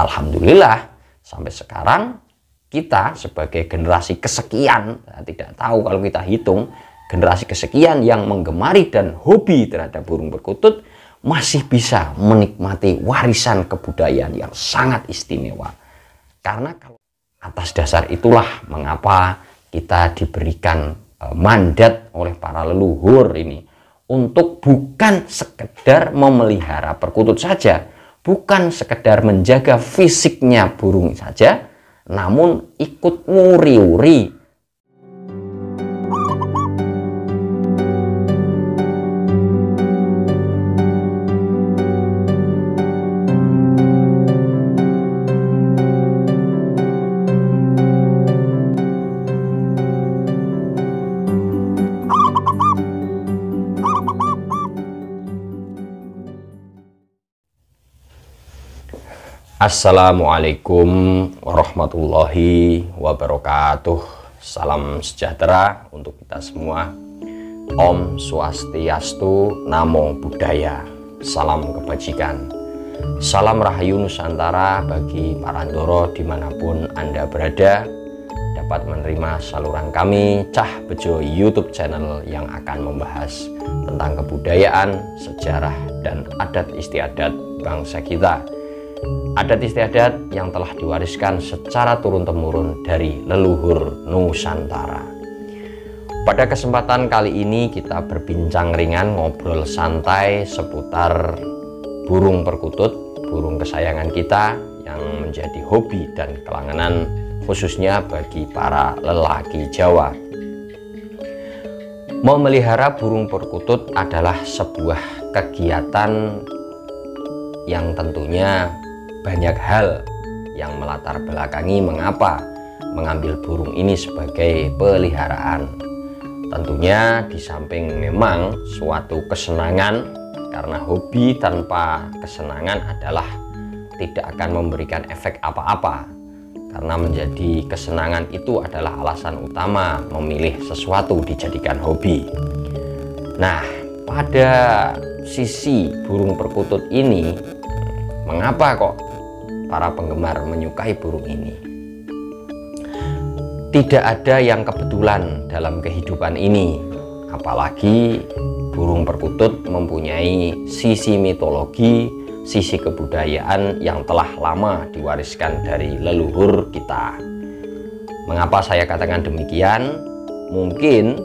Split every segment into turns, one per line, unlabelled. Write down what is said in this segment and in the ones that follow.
alhamdulillah sampai sekarang kita sebagai generasi kesekian, saya tidak tahu kalau kita hitung generasi kesekian yang menggemari dan hobi terhadap burung perkutut, masih bisa menikmati warisan kebudayaan yang sangat istimewa. Karena atas dasar itulah mengapa kita diberikan mandat oleh para leluhur ini untuk bukan sekedar memelihara perkutut saja, bukan sekedar menjaga fisiknya burung saja, namun ikut nguri-uri. Assalamualaikum warahmatullahi wabarakatuh. Salam sejahtera untuk kita semua. Om Swastiastu, Namo Buddhaya. Salam kebajikan. Salam Rahayu Nusantara bagi para Ndoro dimanapun Anda berada. Dapat menerima saluran kami Cah Bejo YouTube channel yang akan membahas tentang kebudayaan, sejarah, dan adat istiadat bangsa kita. Adat istiadat yang telah diwariskan secara turun-temurun dari leluhur Nusantara. Pada kesempatan kali ini kita berbincang ringan, ngobrol santai seputar burung perkutut, burung kesayangan kita yang menjadi hobi dan kelangenan khususnya bagi para lelaki Jawa. Memelihara burung perkutut adalah sebuah kegiatan yang tentunya banyak hal yang melatar belakangi mengapa mengambil burung ini sebagai peliharaan. Tentunya di samping memang suatu kesenangan, karena hobi tanpa kesenangan adalah tidak akan memberikan efek apa-apa, karena menjadi kesenangan itu adalah alasan utama memilih sesuatu dijadikan hobi. Nah, pada sisi burung perkutut ini, mengapa kok para penggemar menyukai burung ini? Tidak ada yang kebetulan dalam kehidupan ini, apalagi burung perkutut mempunyai sisi mitologi, sisi kebudayaan yang telah lama diwariskan dari leluhur kita. Mengapa saya katakan demikian? Mungkin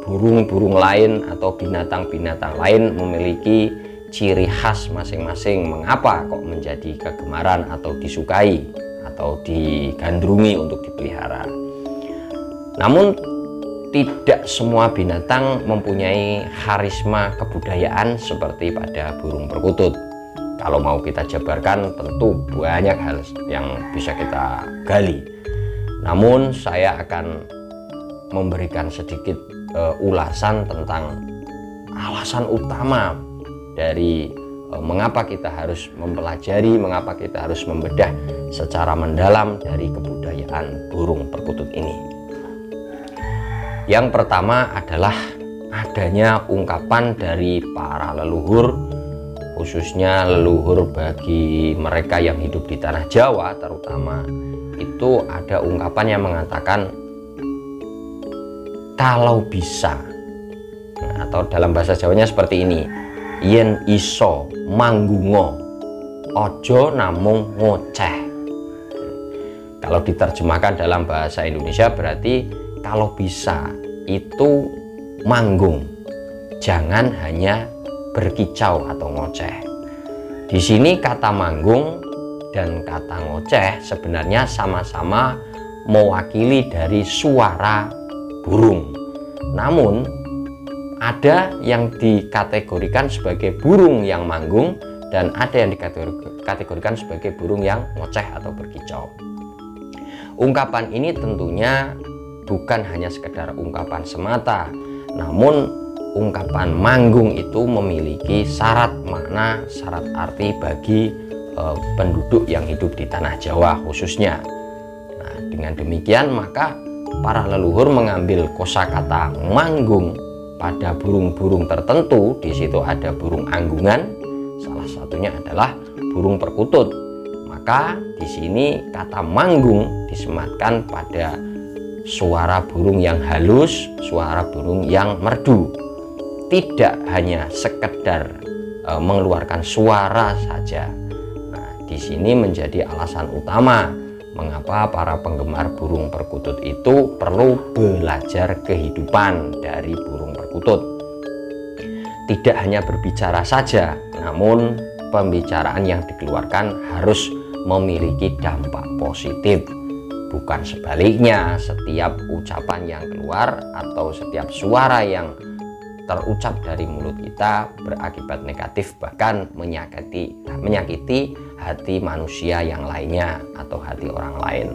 burung-burung lain atau binatang-binatang lain memiliki ciri khas masing-masing mengapa kok menjadi kegemaran atau disukai atau digandrungi untuk dipelihara. Namun tidak semua binatang mempunyai karisma kebudayaan seperti pada burung perkutut. Kalau mau kita jabarkan tentu banyak hal yang bisa kita gali. Namun saya akan memberikan sedikit ulasan tentang alasan utama dari mengapa kita harus mempelajari, mengapa kita harus membedah secara mendalam dari kebudayaan burung perkutut ini. Yang pertama adalah adanya ungkapan dari para leluhur, khususnya leluhur bagi mereka yang hidup di tanah Jawa terutama, itu ada ungkapan yang mengatakan kalau bisa, atau dalam bahasa Jawanya seperti ini, yen iso manggungo ojo namung ngoceh. Kalau diterjemahkan dalam bahasa Indonesia berarti kalau bisa itu manggung, jangan hanya berkicau atau ngoceh. Di sini kata manggung dan kata ngoceh sebenarnya sama-sama mewakili dari suara burung. Namun ada yang dikategorikan sebagai burung yang manggung dan ada yang dikategorikan sebagai burung yang ngoceh atau berkicau. Ungkapan ini tentunya bukan hanya sekedar ungkapan semata, namun ungkapan manggung itu memiliki syarat makna, syarat arti bagi penduduk yang hidup di tanah Jawa khususnya. Nah, dengan demikian maka para leluhur mengambil kosakata manggung pada burung-burung tertentu. Di situ ada burung anggungan, salah satunya adalah burung perkutut. Maka di sini kata manggung disematkan pada suara burung yang halus, suara burung yang merdu. Tidak hanya sekedar mengeluarkan suara saja. Nah, di sini menjadi alasan utama mengapa para penggemar burung perkutut itu perlu belajar kehidupan dari burung perkutut. Tidak hanya berbicara saja, namun pembicaraan yang dikeluarkan harus memiliki dampak positif. Bukan sebaliknya, setiap ucapan yang keluar atau setiap suara yang terucap dari mulut kita berakibat negatif, bahkan menyakiti hati manusia yang lainnya atau hati orang lain.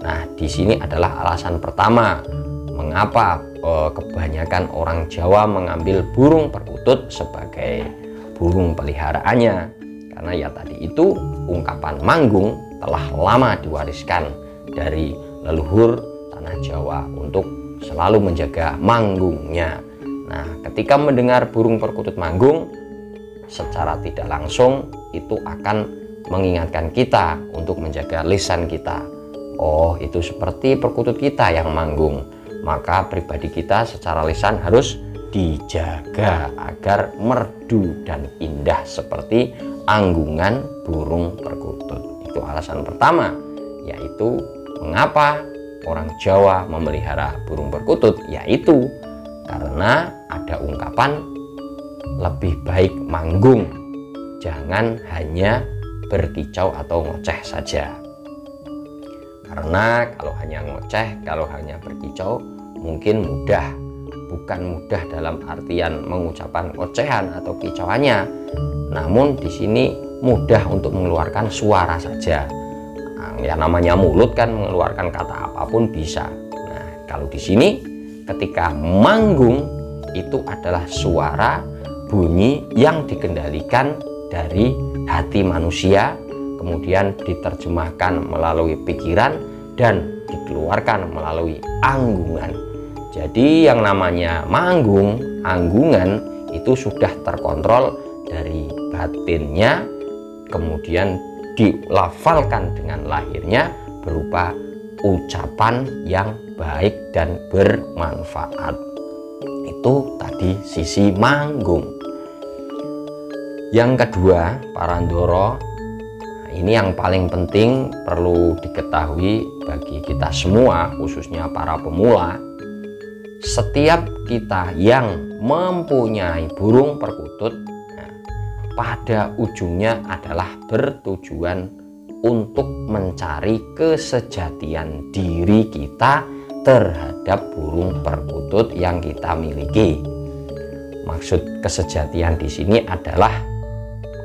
Nah, di sini adalah alasan pertama mengapa kebanyakan orang Jawa mengambil burung perkutut sebagai burung peliharaannya. Karena ya tadi itu, ungkapan manggung telah lama diwariskan dari leluhur tanah Jawa untuk selalu menjaga manggungnya. Nah, ketika mendengar burung perkutut manggung, secara tidak langsung itu akan mengingatkan kita untuk menjaga lisan kita. Oh, itu seperti perkutut kita yang manggung. Maka pribadi kita secara lisan harus dijaga agar merdu dan indah seperti anggungan burung perkutut. Itu alasan pertama, yaitu mengapa orang Jawa memelihara burung perkutut, yaitu karena ada ungkapan lebih baik manggung, jangan hanya berkicau atau ngoceh saja. Karena kalau hanya ngoceh, kalau hanya berkicau mungkin mudah, bukan mudah dalam artian mengucapkan ocehan atau kicauannya, namun di sini mudah untuk mengeluarkan suara saja. Nah, ya namanya mulut kan, mengeluarkan kata apapun bisa. Nah, kalau di sini ketika manggung itu adalah suara bunyi yang dikendalikan dari hati manusia, kemudian diterjemahkan melalui pikiran dan dikeluarkan melalui anggungan. Jadi yang namanya manggung, anggungan itu sudah terkontrol dari batinnya, kemudian dilafalkan dengan lahirnya berupa ucapan yang baik dan bermanfaat. Itu tadi sisi manggung. Yang kedua, Parandoro, ini yang paling penting perlu diketahui bagi kita semua, khususnya para pemula. Setiap kita yang mempunyai burung perkutut, pada ujungnya adalah bertujuan untuk mencari kesejatian diri kita terhadap burung perkutut yang kita miliki. Maksud kesejatian di sini adalah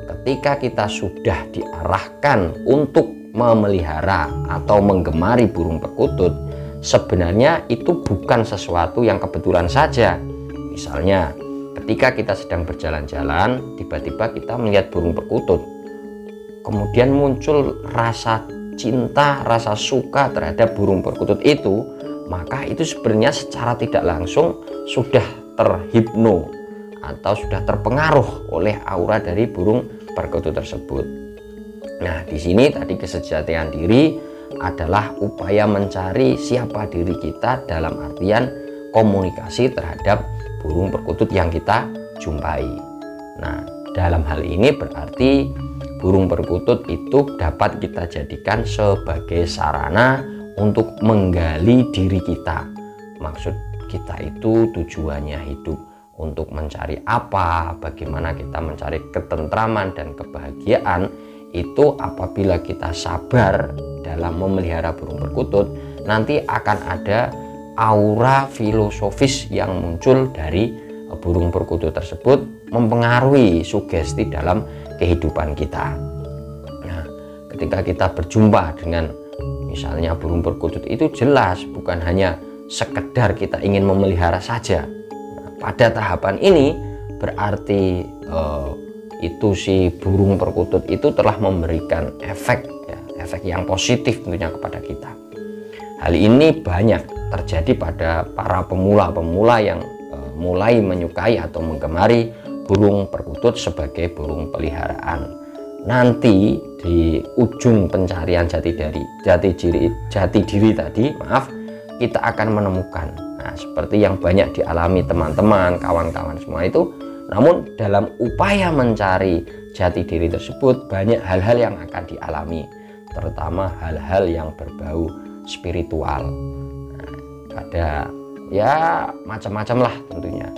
ketika kita sudah diarahkan untuk memelihara atau menggemari burung perkutut, sebenarnya itu bukan sesuatu yang kebetulan saja. Misalnya ketika kita sedang berjalan-jalan, tiba-tiba kita melihat burung perkutut, kemudian muncul rasa cinta, rasa suka terhadap burung perkutut itu, maka itu sebenarnya secara tidak langsung sudah terhipno atau sudah terpengaruh oleh aura dari burung perkutut tersebut. Nah, di sini tadi kesejatian diri adalah upaya mencari siapa diri kita dalam artian komunikasi terhadap burung perkutut yang kita jumpai. Nah, dalam hal ini berarti burung perkutut itu dapat kita jadikan sebagai sarana untuk menggali diri kita. Maksud kita itu tujuannya hidup untuk mencari apa, bagaimana kita mencari ketentraman dan kebahagiaan. Itu apabila kita sabar dalam memelihara burung perkutut, nanti akan ada aura filosofis yang muncul dari burung perkutut tersebut, mempengaruhi sugesti dalam kehidupan kita. Nah, ketika kita berjumpa dengan misalnya burung perkutut itu, jelas bukan hanya sekedar kita ingin memelihara saja. Nah, pada tahapan ini berarti itu si burung perkutut itu telah memberikan efek yang positif tentunya kepada kita. Hal ini banyak terjadi pada para pemula-pemula yang mulai menyukai atau menggemari burung perkutut sebagai burung peliharaan. Nanti di ujung pencarian jati diri tadi, kita akan menemukan. Nah, seperti yang banyak dialami teman-teman, kawan-kawan semua itu. Namun dalam upaya mencari jati diri tersebut, banyak hal-hal yang akan dialami, terutama hal-hal yang berbau spiritual. Nah, ada ya macam-macam lah tentunya.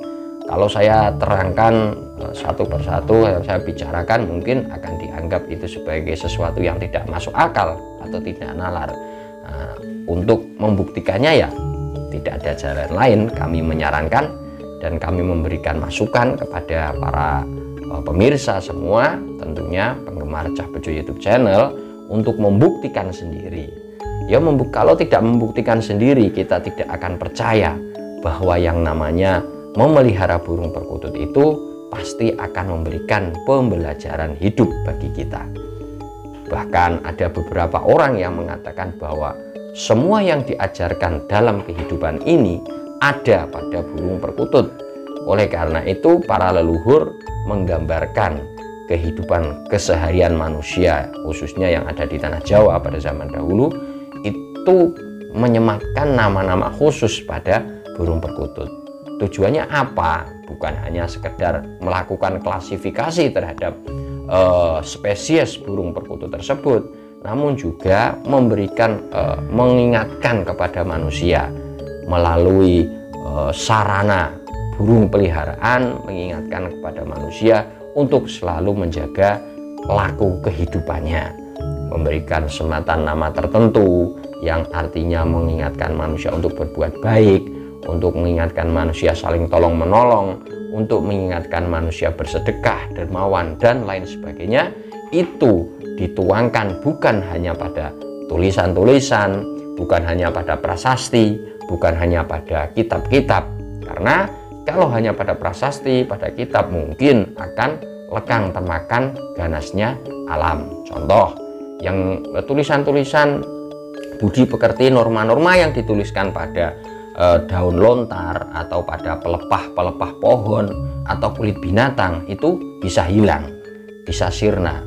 Kalau saya terangkan satu persatu, yang saya bicarakan mungkin akan dianggap itu sebagai sesuatu yang tidak masuk akal atau tidak nalar. Nah, untuk membuktikannya ya tidak ada jalan lain, kami menyarankan dan kami memberikan masukan kepada para pemirsa semua, tentunya penggemar Cah Bejo YouTube channel, untuk membuktikan sendiri. Ya, kalau tidak membuktikan sendiri, kita tidak akan percaya bahwa yang namanya memelihara burung perkutut itu pasti akan memberikan pembelajaran hidup bagi kita. Bahkan ada beberapa orang yang mengatakan bahwa semua yang diajarkan dalam kehidupan ini ada pada burung perkutut. Oleh karena itu, para leluhur menggambarkan kehidupan keseharian manusia, khususnya yang ada di tanah Jawa pada zaman dahulu, itu menyematkan nama-nama khusus pada burung perkutut. Tujuannya apa? Bukan hanya sekedar melakukan klasifikasi terhadap spesies burung perkutut tersebut, namun juga memberikan mengingatkan kepada manusia melalui sarana burung peliharaan, mengingatkan kepada manusia untuk selalu menjaga laku kehidupannya, memberikan sematan nama tertentu yang artinya mengingatkan manusia untuk berbuat baik, untuk mengingatkan manusia saling tolong menolong, untuk mengingatkan manusia bersedekah, dermawan, dan lain sebagainya. Itu dituangkan bukan hanya pada tulisan-tulisan, bukan hanya pada prasasti, bukan hanya pada kitab-kitab. Karena kalau hanya pada prasasti, pada kitab, mungkin akan lekang temakan ganasnya alam. Contoh, yang tulisan-tulisan budi pekerti, norma-norma yang dituliskan pada daun lontar atau pada pelepah-pelepah pohon atau kulit binatang itu bisa hilang, bisa sirna.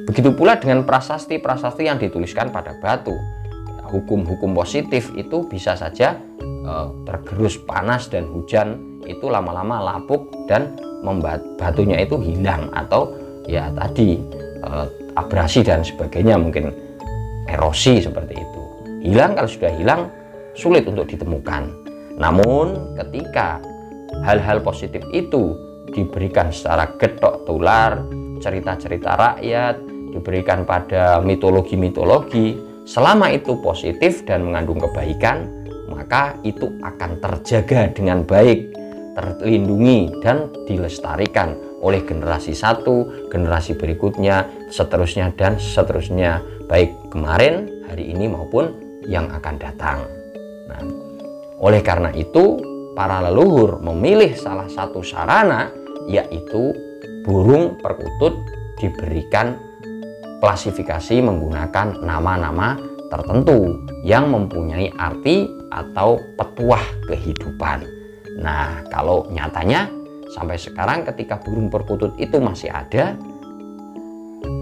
Begitu pula dengan prasasti-prasasti yang dituliskan pada batu. Hukum-hukum positif itu bisa saja tergerus panas dan hujan, itu lama-lama lapuk dan batunya itu hilang, atau ya tadi abrasi dan sebagainya, mungkin erosi seperti itu. Hilang, kalau sudah hilang sulit untuk ditemukan. Namun ketika hal-hal positif itu diberikan secara getok tular, cerita-cerita rakyat, diberikan pada mitologi-mitologi, selama itu positif dan mengandung kebaikan, maka itu akan terjaga dengan baik, terlindungi dan dilestarikan oleh generasi satu, generasi berikutnya, seterusnya dan seterusnya, baik kemarin, hari ini maupun yang akan datang. Nah, oleh karena itu para leluhur memilih salah satu sarana, yaitu burung perkutut diberikan klasifikasi menggunakan nama-nama tertentu yang mempunyai arti atau petuah kehidupan. Nah, kalau nyatanya sampai sekarang ketika burung perkutut itu masih ada,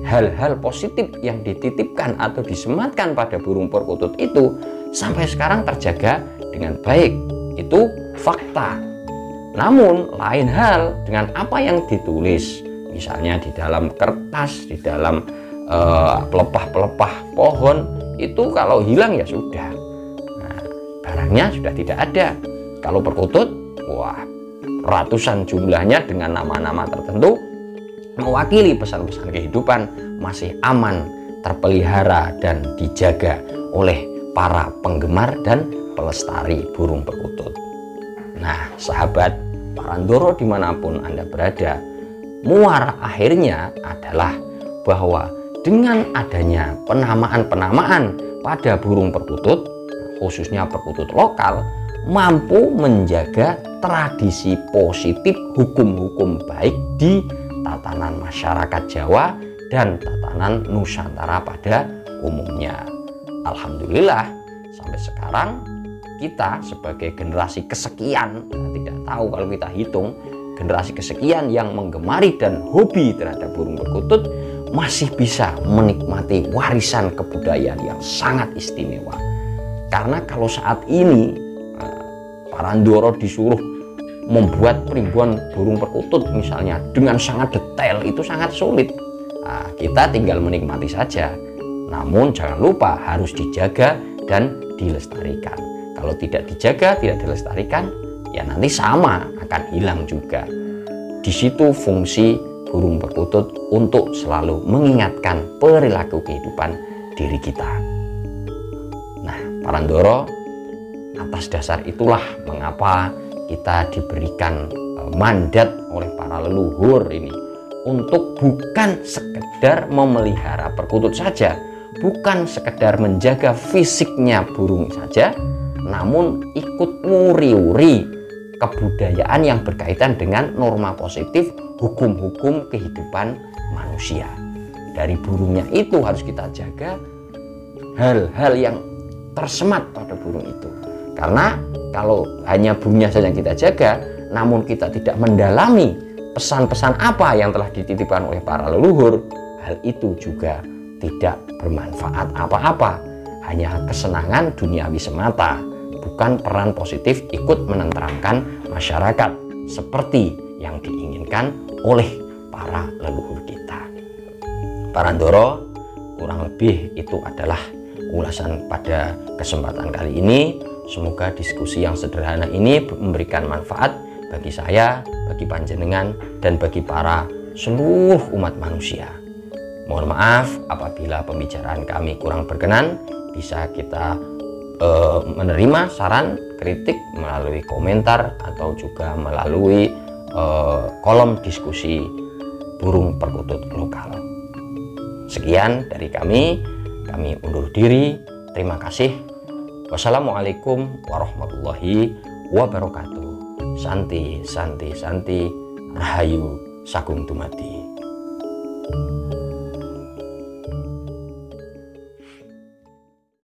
hal-hal positif yang dititipkan atau disematkan pada burung perkutut itu sampai sekarang terjaga dengan baik. Itu fakta. Namun lain hal dengan apa yang ditulis, misalnya di dalam kertas, di dalam pelepah-pelepah pohon, itu kalau hilang ya sudah, nah, barangnya sudah tidak ada. Kalau perkutut, wah, ratusan jumlahnya dengan nama-nama tertentu mewakili pesan-pesan kehidupan, masih aman, terpelihara dan dijaga oleh para penggemar dan pelestari burung perkutut. Nah, sahabat Parandoro dimanapun Anda berada, muara akhirnya adalah bahwa dengan adanya penamaan-penamaan pada burung perkutut, khususnya perkutut lokal, mampu menjaga tradisi positif hukum-hukum baik di tatanan masyarakat Jawa dan tatanan Nusantara pada umumnya. Alhamdulillah, sampai sekarang kita sebagai generasi kesekian, tidak tahu kalau kita hitung, generasi kesekian yang menggemari dan hobi terhadap burung perkutut, masih bisa menikmati warisan kebudayaan yang sangat istimewa. Karena kalau saat ini Parandoro disuruh membuat ribuan burung perkutut misalnya dengan sangat detail, itu sangat sulit. Nah, kita tinggal menikmati saja. Namun jangan lupa harus dijaga dan dilestarikan. Kalau tidak dijaga, tidak dilestarikan, ya nanti sama akan hilang juga. Di situ fungsi burung perkutut untuk selalu mengingatkan perilaku kehidupan diri kita. Nah, Parandoro, atas dasar itulah mengapa kita diberikan mandat oleh para leluhur ini untuk bukan sekedar memelihara perkutut saja, bukan sekedar menjaga fisiknya burung saja, namun ikut nguri-uri kebudayaan yang berkaitan dengan norma positif hukum-hukum kehidupan manusia. Dari burungnya itu harus kita jaga hal-hal yang tersemat pada burung itu. Karena kalau hanya burungnya saja yang kita jaga, namun kita tidak mendalami pesan-pesan apa yang telah dititipkan oleh para leluhur, hal itu juga tidak bermanfaat apa-apa. Hanya kesenangan duniawi semata, bukan peran positif ikut menenteramkan masyarakat seperti yang diinginkan oleh para leluhur kita. Parandoro, kurang lebih itu adalah ulasan pada kesempatan kali ini. Semoga diskusi yang sederhana ini memberikan manfaat bagi saya, bagi panjenengan, dan bagi para seluruh umat manusia. Mohon maaf apabila pembicaraan kami kurang berkenan. Bisa kita menerima saran, kritik melalui komentar atau juga melalui kolom diskusi burung perkutut lokal. Sekian dari kami undur diri. Terima kasih. Wassalamualaikum warahmatullahi wabarakatuh. Santi, santi, santi, rahayu, sagung dumadi.